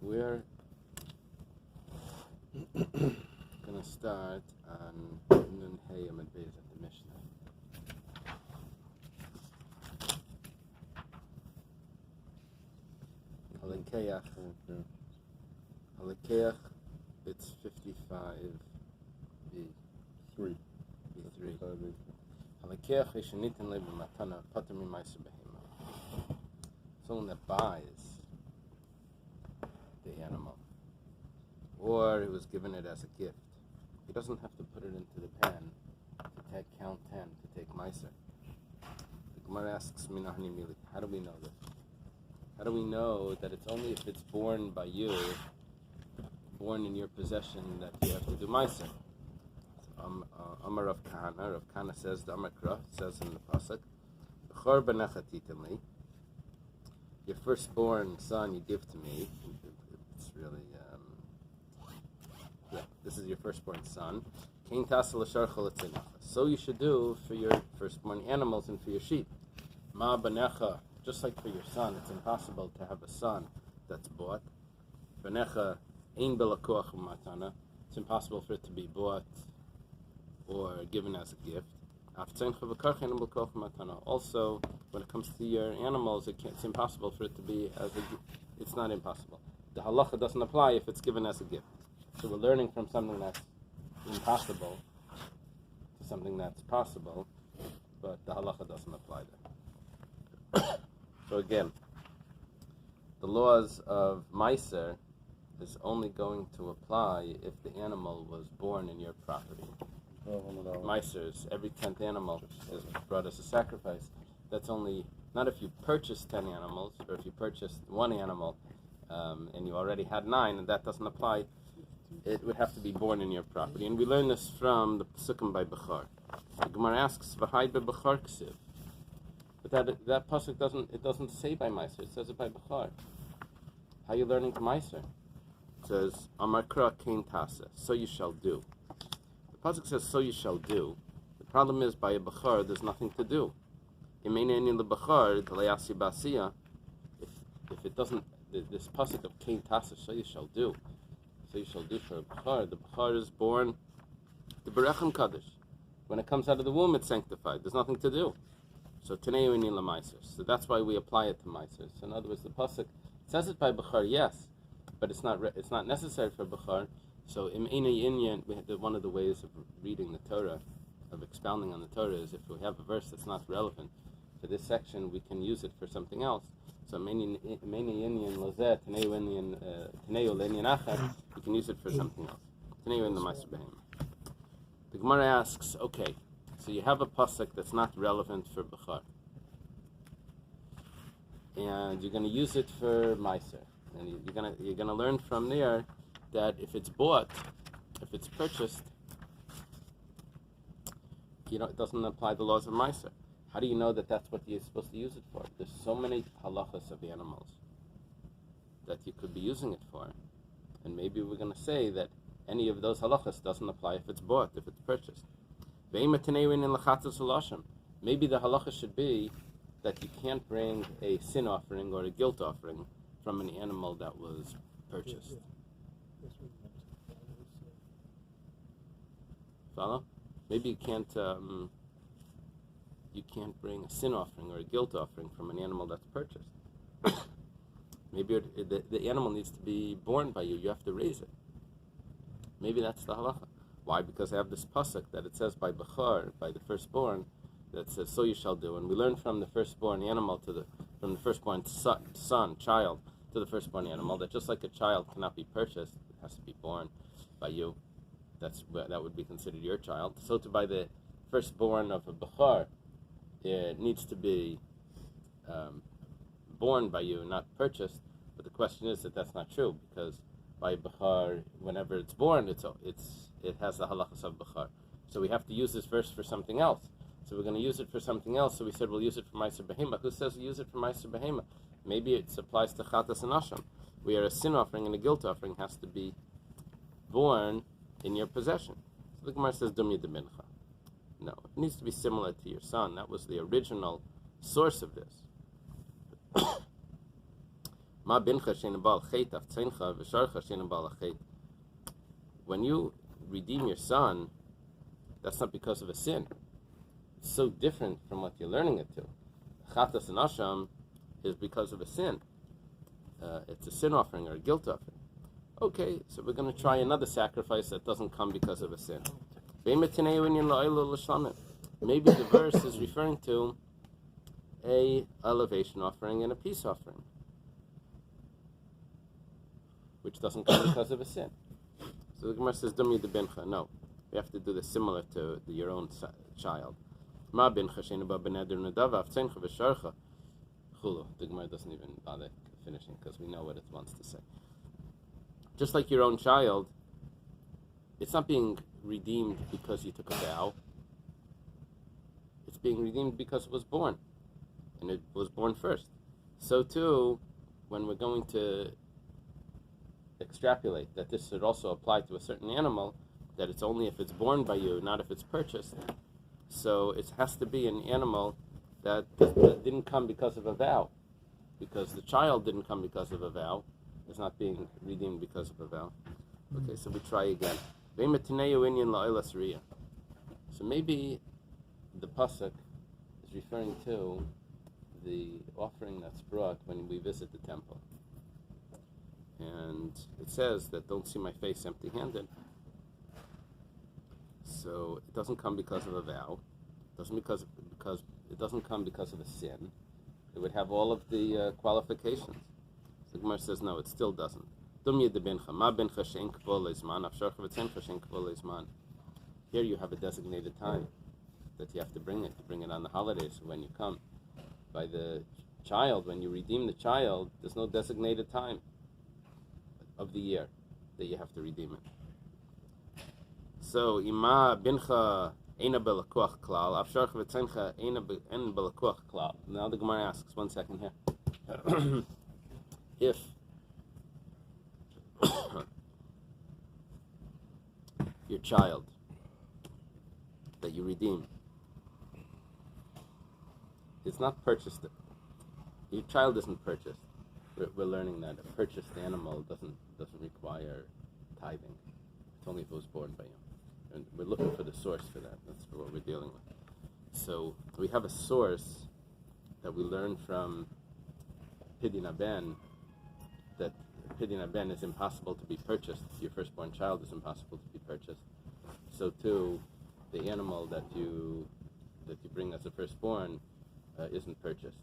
We're gonna start on Nun Hey Amud Beis at the Mishnah. Halikeach, it's 55b. 3. B3. Halikeach Yeshenitin Le B'Matana Pater Mimayser Behema. Someone that buys the animal, or he was given it as a gift, he doesn't have to put it into the pen to take count 10 to take Meiser. The Gemara asks, Menachem, how do we know this? How do we know that it's only if it's born by you, born in your possession, that you have to do Meiser? Amar Rav Kahana. Rav Kahana says, the Amar Krah says in the pasuk, Bechor Benecha Titanli, your firstborn son you give to me. It's really, this is your firstborn son. So you should do for your firstborn animals and for your sheep. Ma Benecha, just like for your son, it's impossible to have a son that's bought. Benecha ein belakoach matana. It's impossible for it to be bought or given as a gift. Also, when it comes to your animals, it's impossible for it to be as a gift. It's not impossible. The halacha doesn't apply if it's given as a gift. So we're learning from something that's impossible to something that's possible, but the halacha doesn't apply there. So again, the laws of Meiser is only going to apply if the animal was born in your property. Meisers, every 10th animal is brought as a sacrifice. That's only, not if you purchased 10 animals, or if you purchased one animal and you already had 9, and that doesn't apply. It would have to be born in your property. And we learn this from the Pesukim by Bechor. The Gemara asks, V'hai beBechor ksiv. But that pasuk doesn't say by Meiser, it says it by Bechor. How are you learning from Meiser? It says, Amar Krah Kain Tasa, so you shall do. The pasuk says, so you shall do. The problem is, by a Bechor, there's nothing to do. If it doesn't, this pasuk of Kain Tasa, so you shall do. So you shall do for a Bechor. The Bechor is born, the Berechem Kaddish. When it comes out of the womb, it's sanctified. There's nothing to do. So Tanei U'inin LaMeiser. So that's why we apply it to Meiser. So in other words, the pasuk says it by Bechor, yes, but it's not necessary for Bechor. So in Inyan, one of the ways of reading the Torah, of expounding on the Torah, is if we have a verse that's not relevant to this section, we can use it for something else. So you can use it for something else. The Gemara asks, okay, so you have a pasuk that's not relevant for Bechor, and you're going to use it for Meiser, and you're going to learn from there that if it's bought, if it's purchased, it doesn't apply the laws of Meiser. How do you know that that's what you're supposed to use it for? There's so many halachas of animals that you could be using it for. And maybe we're going to say that any of those halachas doesn't apply if it's bought, if it's purchased. Maybe the halacha should be that you can't bring a sin offering or a guilt offering from an animal that was purchased. Follow? Maybe you can't bring a sin offering or a guilt offering from an animal that's purchased. Maybe the animal needs to be born by you. You have to raise it. Maybe that's the halacha. Why? Because I have this pasuk that it says by Bechor, by the firstborn, that says, so you shall do. And we learn from the firstborn animal from the firstborn son, child, to the firstborn animal, that just like a child cannot be purchased, it has to be born by you. That would be considered your child. So to by the firstborn of a Bechor, it needs to be born by you, not purchased. But the question is that's not true, because by Bechor, whenever it's born, it has the halachas of Bechor. So we have to use this verse for something else. So we're going to use it for something else. So we said we'll use it for Meiser Behema. Who says we use it for Meiser Behema? Maybe it applies to Chatas and Asham, where a sin offering and a guilt offering has to be born in your possession. So the Gemara says Dumya de Mincha. No, it needs to be similar to your son. That was the original source of this. Ma bincha shein bal chet avtzencha v'sharcha shein bal chet. When you redeem your son, that's not because of a sin. It's so different from what you're learning it to. Chatas and asham is because of a sin. It's a sin offering or a guilt offering. Okay, so we're going to try another sacrifice that doesn't come because of a sin. Maybe the verse is referring to a elevation offering and a peace offering, which doesn't come because of a sin. So the Gemara says, "Dumi de bincha." No, we have to do this similar to your own child. Ma bincha sheinu ba beneder nedava avtzencha v'sharcha chulu. The Gemara doesn't even bother finishing because we know what it wants to say. Just like your own child, it's not being redeemed because you took a vow. It's being redeemed because it was born, and it was born first. So too, when we're going to extrapolate that this should also apply to a certain animal, that it's only if it's born by you, not if it's purchased. So it has to be an animal that didn't come because of a vow, because the child didn't come because of a vow. It's not being redeemed because of a vow. Okay, so we try again. So maybe the pasuk is referring to the offering that's brought when we visit the temple. And it says that don't see my face empty-handed. So it doesn't come because of a vow. It doesn't it doesn't come because of a sin. It would have all of the qualifications. So the Gemara says no, it still doesn't. Here you have a designated time that you have to bring it. You bring it on the holidays when you come. By the child, when you redeem the child, there's no designated time of the year that you have to redeem it. So, ima bincha eina belakuach klal, afsharcha v'tzencha eina belakuach klal. Now the Gemara asks, 1 second here. If your child that you redeem is not purchased, your child isn't purchased. We're learning that a purchased animal doesn't require tithing. It's only if it was born by you. And we're looking for the source for that. That's what we're dealing with. So we have a source that we learn from Pidyon Ben, that Pidyon Ben is impossible to be purchased. Your firstborn child is impossible to be purchased. So too, the animal that you bring as a firstborn isn't purchased.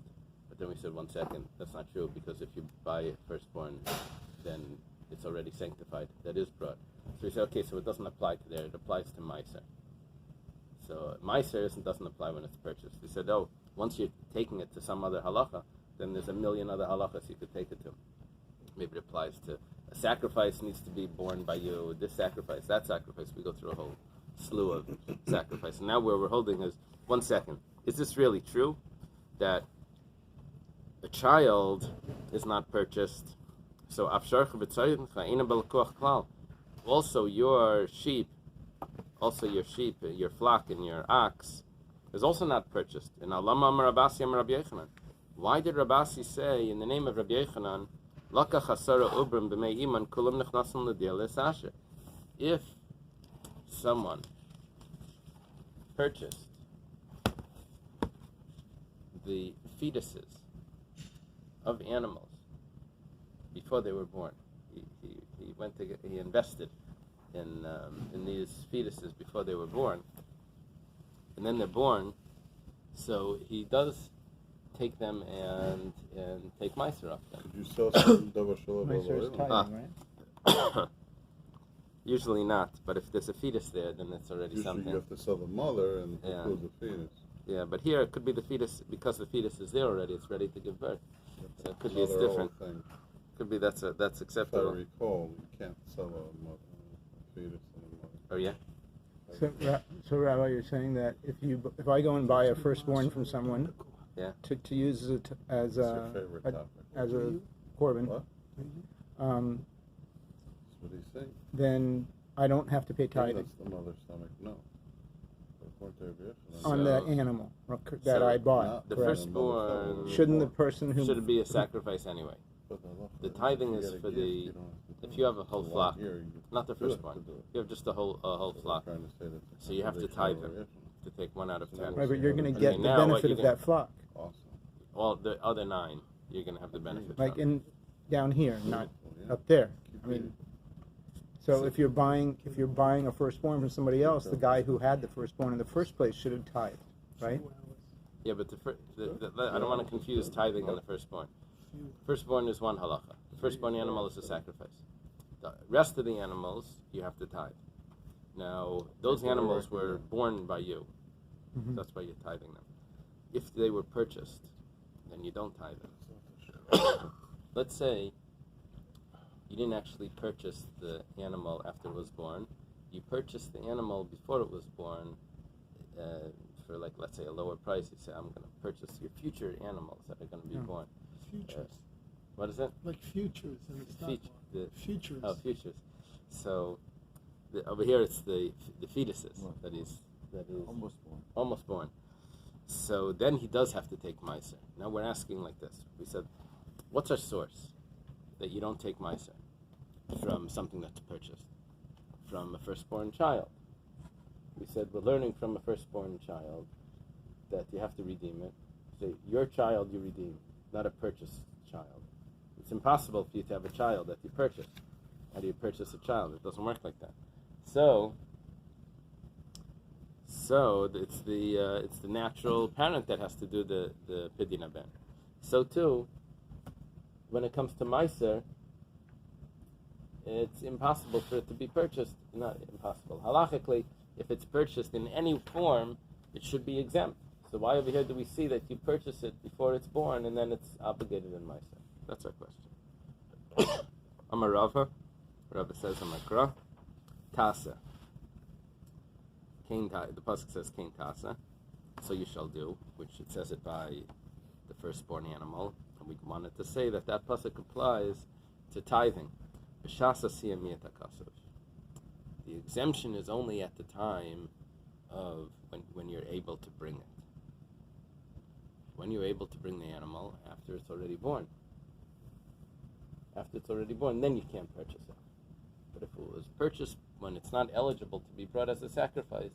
But then we said, 1 second, that's not true, because if you buy a firstborn, then it's already sanctified. That is brought. So we said, okay, so it doesn't apply to there, it applies to Meiser. So Meiser doesn't apply when it's purchased. We said, oh, once you're taking it to some other halacha, then there's a million other halachas you could take it to. Maybe it applies to a sacrifice needs to be born by you, this sacrifice, that sacrifice. We go through a whole slew of sacrifice. And now where we're holding is, 1 second, is this really true? That a child is not purchased. So also your sheep, your flock and your ox is also not purchased. And why did Rabbi say in the name of Rabbi Yochanan, if someone purchased the fetuses of animals before they were born, he invested in these fetuses before they were born, and then they're born, so he does take them and take Meiser off them. Did you sell some Meiser is tithing, right? Usually not, but if there's a fetus there, then it's already usually something. You have to sell the mother and include the fetus. Yeah, but here it could be the fetus, because the fetus is there already, it's ready to give birth. So it could be it's different. Could be that's acceptable. If I recall, you can't sell a fetus and a mother. Oh yeah? So Rabbi, you're saying that if I go and buy a firstborn from someone, yeah, to use it as a korban, What? That's what he's saying. then I don't have to pay tithing That's the mother's stomach. No. on that animal that I bought. The correct? firstborn Shouldn't the person who should be a sacrifice anyway. The tithing is for the, if you have a whole flock, not the firstborn. You have just a whole flock. So you have to tithe them to take 1 out of 10. Right, but you're going to get the now benefit of that flock. Awesome. Well, the other 9, you're going to have the benefit. Like from. down here, not up there. I mean, so if you're buying a firstborn from somebody else, the guy who had the firstborn in the first place should have tithed, right? Yeah, but I don't want to confuse tithing and the firstborn. Firstborn is one halacha. The firstborn animal is a sacrifice. The rest of the animals, you have to tithe. Now, those animals were born by you. Mm-hmm. That's why you're tithing them. If they were purchased, then you don't tithe them. Let's say you didn't actually purchase the animal after it was born. You purchased the animal before it was born for, like, let's say, a lower price. You say, I'm going to purchase your future animals that are going to be born. Futures. What is it? Like futures, and it's not futures. Oh, futures. So over here it's the fetuses that is almost born. So then he does have to take Meiser. Now we're asking like this. We said, what's our source that you don't take Meiser from something that's purchased? From a firstborn child. We said we're learning from a firstborn child that you have to redeem it. So your child you redeem, not a purchased child. It's impossible for you to have a child that you purchase. How do you purchase a child? It doesn't work like that. So it's the natural parent that has to do the pidyon haben. So too, when it comes to Meiser, it's impossible for it to be purchased. Not impossible. Halachically, if it's purchased in any form, it should be exempt. So why over here do we see that you purchase it before it's born and then it's obligated in Meiser? That's our question. Amar Rava. Rava says Amakra. Tasa. The pasuk says Kain Tasa. So you shall do, which it says it by the firstborn animal. And we wanted to say that pasuk applies to tithing. B'shasa siyamiyat hakasuv. The exemption is only at the time of when you're able to bring it. When you're able to bring the animal after it's already born. After it's already born, then you can't purchase it. But if it was purchased when it's not eligible to be brought as a sacrifice,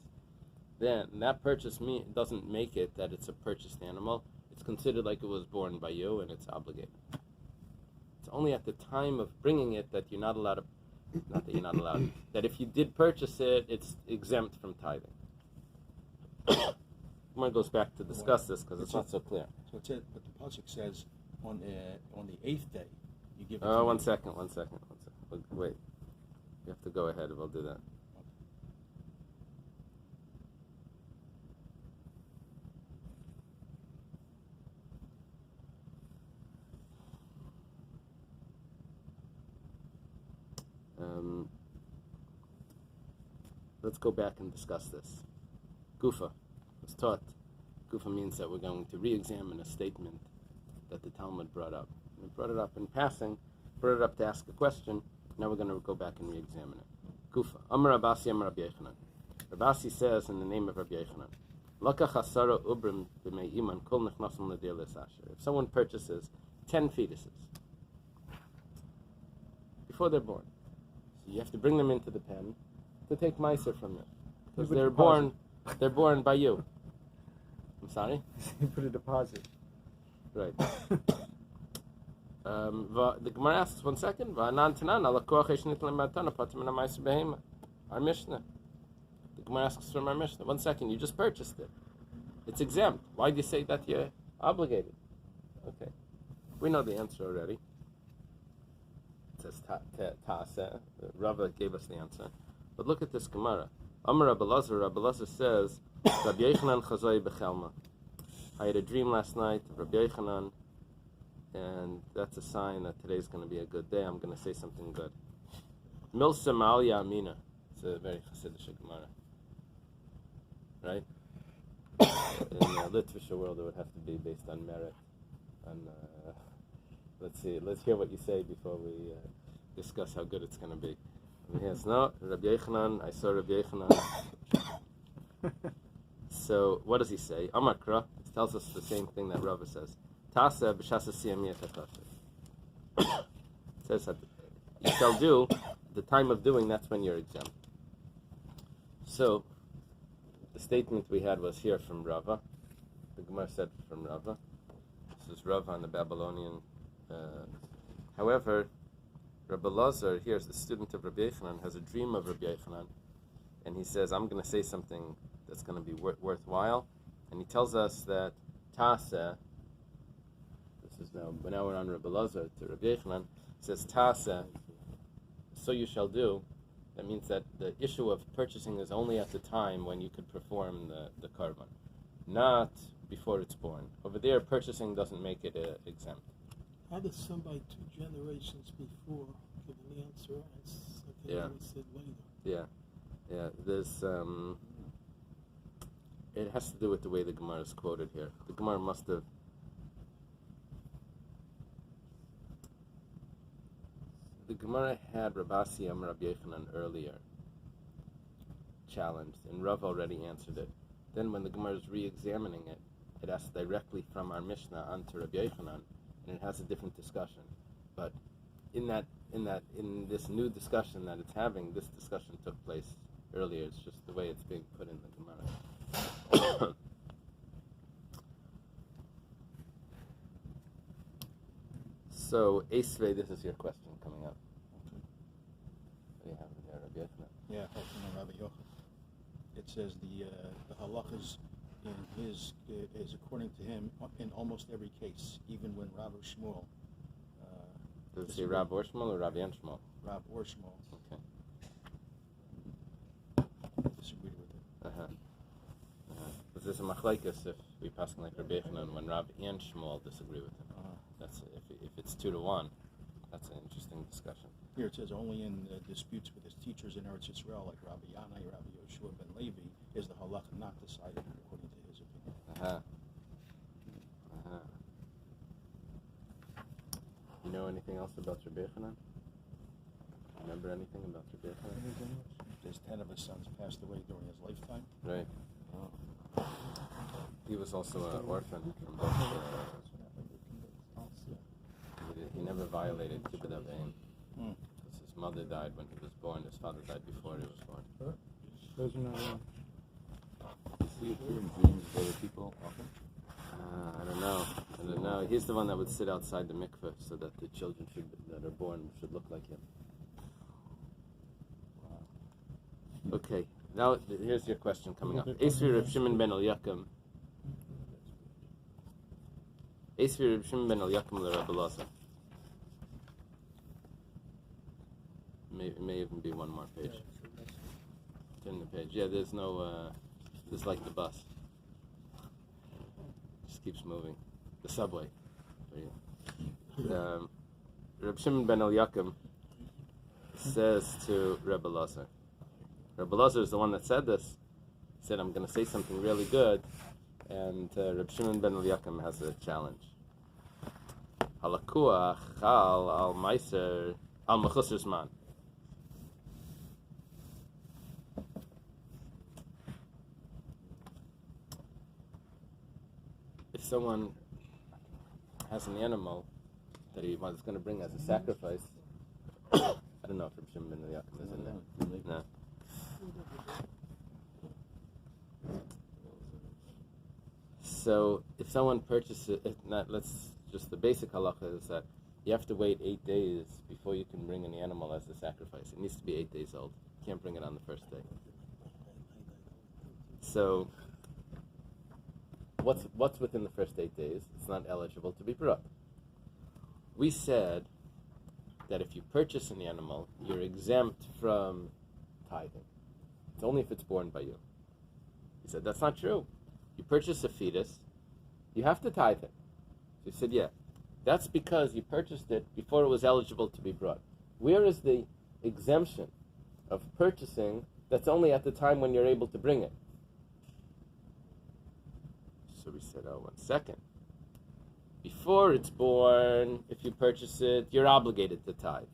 then that purchase doesn't make it that it's a purchased animal. It's considered like it was born by you and it's obligated. It's only at the time of bringing it that you're not allowed to, not that you're not allowed, that if you did purchase it, it's exempt from tithing. Gemara goes back to discuss this because it's not so clear. So it says, but the pasuk says on the 8th day you give it. Oh, one second. Wait, you have to go ahead. We'll do that. Let's go back and discuss this. Gufa was taught. Gufa means that we're going to re-examine a statement that the Talmud brought up. We brought it up in passing, brought it up to ask a question. Now we're going to go back and re-examine it. Gufa. Amar Rabasi, Amar Rabbi Yochanan. Rabasi says in the name of Rabbi Yochanan, Lakach asara ubrim b'mei iman kol nechnasim l'dir l'sasher. If someone purchases 10 fetuses before they're born, so you have to bring them into the pen to take Meiser from them. Because they're born by you. I'm sorry? You put a deposit. Right. The Gemara asks, 1 second. Our Mishnah. The Gemara asks from our Mishnah. 1 second, you just purchased it. It's exempt. Why do you say that you're obligated? Okay. We know the answer already. It says Tasa. Rava gave us the answer. But look at this Gemara. Amar Rabbi Lazar says, Rabbi Yochanan chazoi b'chelma. I had a dream last night of Rabbi Yochanan, and that's a sign that today's going to be a good day. I'm going to say something good. Milsa ma'al ya'amina. It's a very Hasidic Gemara. Right? In the literature world, it would have to be based on merit. Let's see. Let's hear what you say before we discuss how good it's going to be. Yes, no, Rabbi Yochanan, I saw Rabbi Yochanan. So, what does he say? Amakra, it tells us the same thing that Rava says. Tasa b'shasa siyamiyat hakasher. It says that you shall do, the time of doing, that's when you're exempt. So, the statement we had was here from Rava. The Gemara said from Rava. This is Rava on the Babylonian. However, Rabbi Lazar, here's the student of Rabbi Yochanan, has a dream of Rabbi Yochanan, and he says, I'm going to say something that's going to be worthwhile, and he tells us that Tasa, this is now we're on Rabbi Lazar to Rabbi Yochanan, says Tasa, so you shall do. That means that the issue of purchasing is only at the time when you could perform the korban, not before it's born. Over there, purchasing doesn't make it exempt. How does somebody 2 generations before give an answer and something that we said later? Yeah. There's it has to do with the way the Gemara is quoted here. The Gemara must have. The Gemara had Rabasi and Rabbi Yochanan earlier challenged, and Rav already answered it. Then when the Gemara is re-examining it, it asks directly from our Mishnah onto Rabbi Yochanan, and it has a different discussion. But in this new discussion that it's having, this discussion took place earlier. It's just the way it's being put in the Gemara. So, Eily, this is your question coming up. What do you have in there, Rabbi Yochanan? Yeah, from Rabbi Yochanan. It says the halachas in his is according to him in almost every case, even when Rav or Shmuel. Does it say Rav or Shmuel or Rabbi and Shmuel? Rav or Shmuel. Okay. Disagreed with it. Is this a machlekes if we pass like Rabbi Yochanan when Rav and Shmuel disagree with him? That's if it's 2-1. That's an interesting discussion. Here it says only in disputes with his teachers in Eretz Yisrael, like Rabbi Yanai, Rabbi Yoshua ben Levi, is the halacha not decided according to his opinion. You know anything else about Rabbi Yochanan? Remember anything about Rabbi Yochanan? His 10 of his sons passed away during his lifetime. Right. He was also an orphan from both. He never violated Kibbutz Avim. His mother died when he was born. His father died before he was born. Those are not You see it here in dreams of other people often? I don't know. He's the one that would sit outside the mikveh so that the children that are born should look like him. Okay, now here's your question coming up. Eisvi Reb Shimon ben Eliakim. Eisvi Reb Shimon ben Eliakim LeRabbi Lazar. It may even be one more page. Turn the page. Yeah, there's no. It's like the bus. Just keeps moving. The subway. Reb Shimon ben Eliakim says to Rebbe Lazar. Rebbe Lazar is the one that said this. He said, I'm going to say something really good. And Reb Shimon ben Eliakim has a challenge. Halakuach chal al meiser al mechusar zman. If someone has an animal that he was going to bring as a sacrifice, I don't know if Reb Shimon ben Eliakim is in there. No. So if someone purchases it, the basic halacha is that you have to wait 8 days before you can bring an animal as a sacrifice. It needs to be 8 days old. You can't bring it on the first day. So what's within the first 8 days? It's not eligible to be brought. We said that if you purchase an animal, you're exempt from tithing. It's only if it's born by you. He said, that's not true. You purchase a fetus, you have to tithe it. So he said, yeah. That's because you purchased it before it was eligible to be brought. Where is the exemption of purchasing that's only at the time when you're able to bring it? So we said, 1 second. Before it's born, if you purchase it, you're obligated to tithe.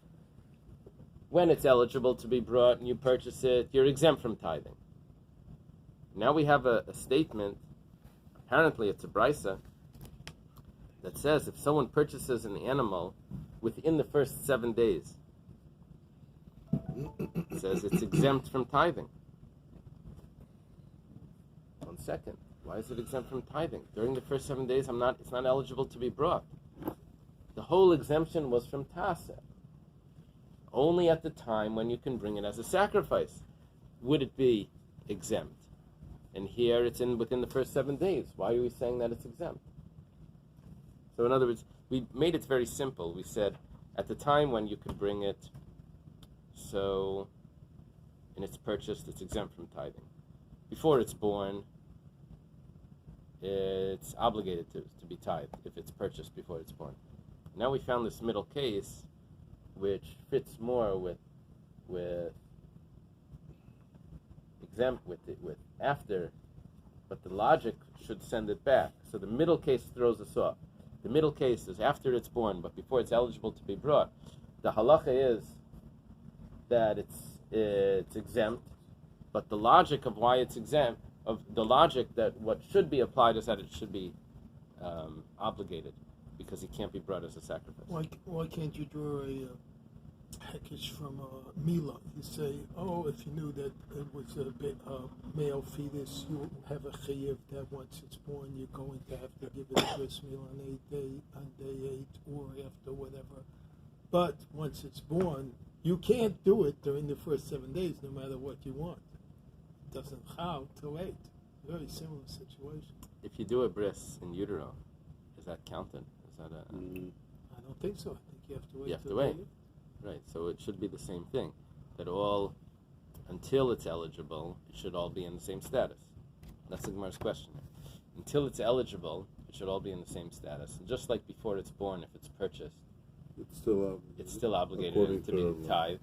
When it's eligible to be brought and you purchase it, you're exempt from tithing. Now we have a statement, apparently it's a brisa, that says if someone purchases an animal within the first 7 days. It says it's exempt from tithing. 1 second. Why is it exempt from tithing? During the first 7 days, it's not eligible to be brought. The whole exemption was from Taseh. Only at the time when you can bring it as a sacrifice would it be exempt. And here it's within the first 7 days. Why are we saying that it's exempt? So in other words, we made it very simple. We said at the time when you could bring it, and it's purchased, it's exempt from tithing. Before it's born, it's obligated to be tithed if it's purchased before it's born. Now we found this middle case, which fits more with exempt with after, but the logic should send it back. So the middle case throws us off. The middle case is after it's born, but before it's eligible to be brought. The halacha is that it's exempt, but the logic of why it's exempt, of the logic that what should be applied is that it should be obligated, because it can't be brought as a sacrifice. Why can't you draw a package from Mila? You say, if you knew that it was a male fetus, you have a chiyuv that once it's born, you're going to have to give it a bris meal on day 8 or after whatever. But once it's born, you can't do it during the first 7 days, no matter what you want. It doesn't chal till 8. Very similar situation. If you do a bris in utero, is that counted? Is that a? I don't think so. I think you have to wait. You have to wait. Right, so it should be the same thing. That until it's eligible, it should all be in the same status. That's the Gemara's question. Until it's eligible, it should all be in the same status. And just like before it's born, if it's purchased, it's still obligated to be tithed.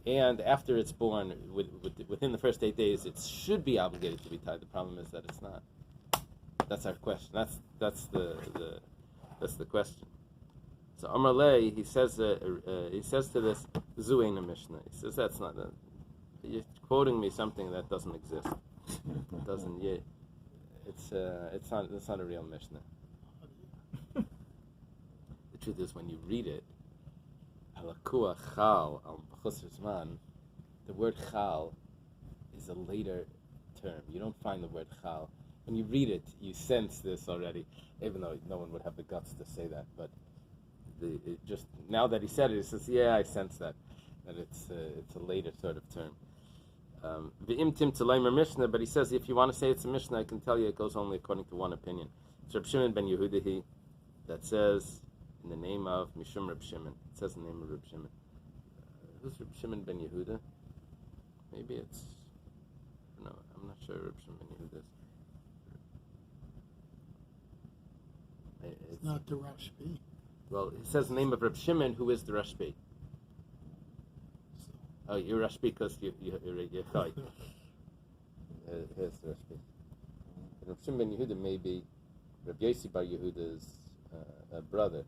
And after it's born, within the first 8 days, it should be obligated to be tithed. The problem is that it's not. That's our question. That's the question. So Amar Lei, he says to this, Zu Eina Mishnah. He says that's not. You're quoting me something that doesn't exist. It doesn't. It's not a real Mishnah. The truth is, when you read it, Halakua Chal al Bechusar Zman, the word Chal is a later term. You don't find the word Chal. When you read it, you sense this already, even though no one would have the guts to say that. But just now that he said it, he says, "Yeah, I sense that it's a later sort of term." V'imtim Taleimer Mishnah, but he says if you want to say it's a Mishnah, I can tell you it goes only according to one opinion. It's Reb Shimon ben Yehudahi that says in the name of Mishum Reb Shimon. It says the name of Reb Shimon. Who's Reb Shimon ben Yehuda? Maybe it's no, I'm not sure Reb Shimon ben Yehuda is. It's not the Rashbi. Well, it says the name of Reb Shimon, who is the Rashbi. Oh, you're Rashbi because you're Chai. Here's the Rashbi. Reb Shimon ben Yehuda may be Reb Yossi bar Yehuda's brother,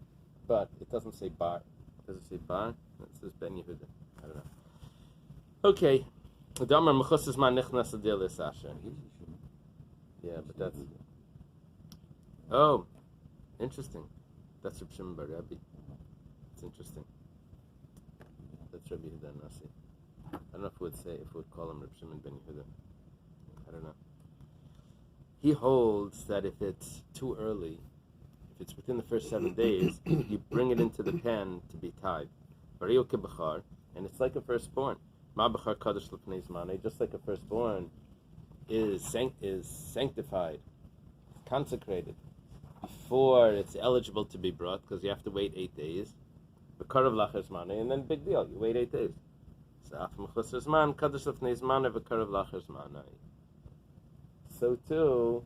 but it doesn't say bar. Does it say bar? It says ben Yehuda. I don't know. Okay. Yeah, but that's... Oh, interesting. That's Reb Shimon bar Rabbi. It's interesting. That's Rabbi Yehuda Nasi. I don't know if we would call him Reb Shimon ben Yehuda. I don't know. He holds that if it's too early, if it's within the first 7 days, you bring it into the pen to be tied. And it's like a firstborn. Just like a firstborn is sanctified, consecrated, before it's eligible to be brought, because you have to wait 8 days. And then big deal, you wait 8 days. So too,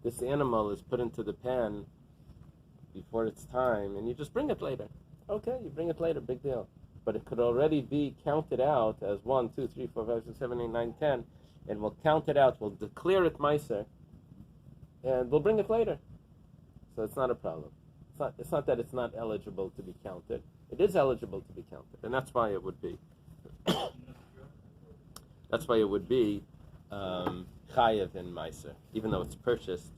this animal is put into the pen before it's time, and you just bring it later. Okay, you bring it later, big deal. But it could already be counted out as 1, 2, 3, 4, 5, 6, 7, 8, 9, 10, and we'll count it out, we'll declare it Meiser, and we'll bring it later. So it's not a problem. It's not that it's not eligible to be counted. It is eligible to be counted, and that's why it would be. That's why it would be chayev in Meiser, even though it's purchased.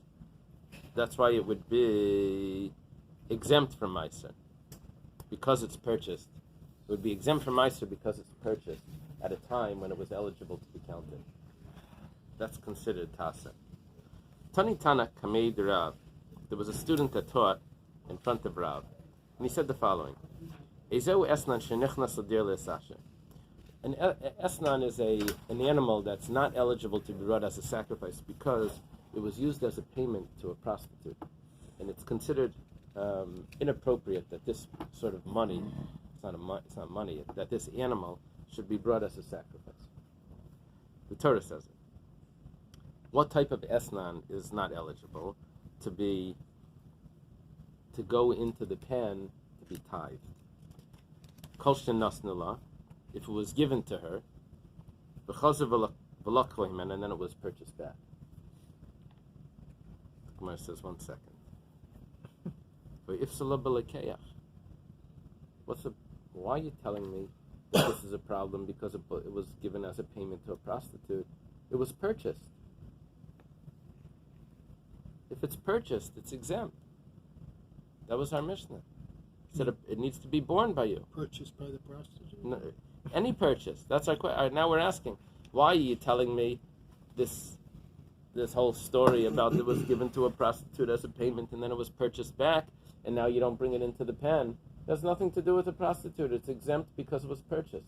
That's why it would be exempt from Meiser. because it's purchased. It would be exempt from Meiser because it's purchased at a time when it was eligible to be counted. That's considered Tasa. Tani Tana Kamei de Rav. There was a student that taught in front of Rav, and he said the following: Ezeu esnan shenichnas l'dir le'sasha. An esnan is an animal that's not eligible to be brought as a sacrifice because it was used as a payment to a prostitute, and it's considered inappropriate that this sort of money, it's not money, that this animal should be brought as a sacrifice. The Torah says it. What type of esnan is not eligible to go into the pen to be tithed? Kol shenasnula, if it was given to her, and then it was purchased back. The Gemara says, 1 second. Why are you telling me that this is a problem because it was given as a payment to a prostitute? It was purchased. If it's purchased, it's exempt. That was our Mishnah. It said it needs to be borne by you. Purchased by the prostitute? No, any purchase. That's our question. Now we're asking, why are you telling me this whole story about it was given to a prostitute as a payment and then it was purchased back and now you don't bring it into the pen? It has nothing to do with the prostitute. It's exempt because it was purchased.